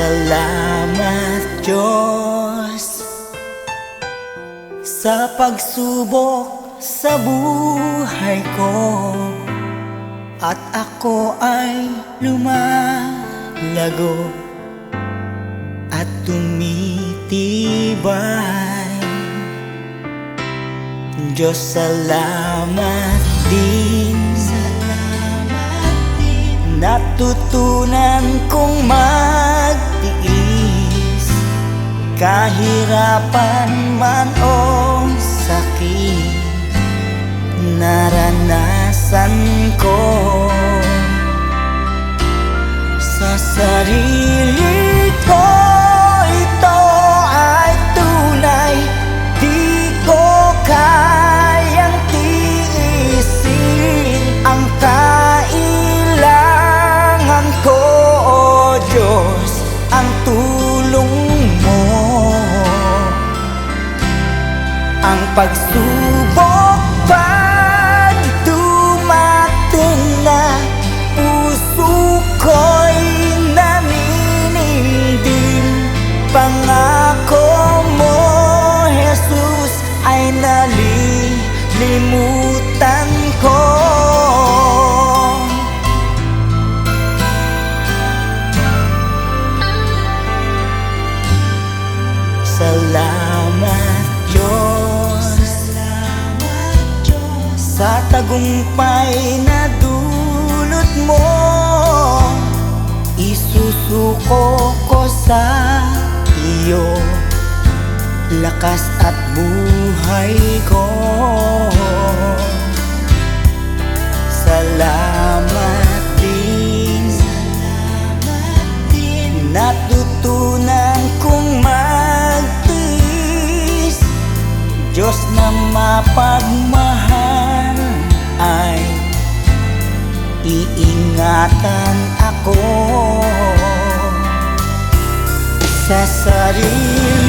Salamat Diyos sa pagsubok sa buhay ko, at ako ay lumalago at tumitibay. Diyos, salamat din. Natutunan kong magtiis, kahirapan man o sakit, naranasan ko. Sa sarili ko ito ay tunay, di ko kayang tiisin ang kailangan ko, O Diyos, ang tulong mo. Ang pagsubok pag dumating na, puso ko'y naniningding. Pangako mo, Jesus, ay nalilimutan ko. Salamat Diyos sa tagumpay na dulot mo. Isusuko ko sa iyo lakas at buhay ko. Salamat din, natutunan kong magtiis. Diyos na mapagmahal ay iingatan ako. Sa sarili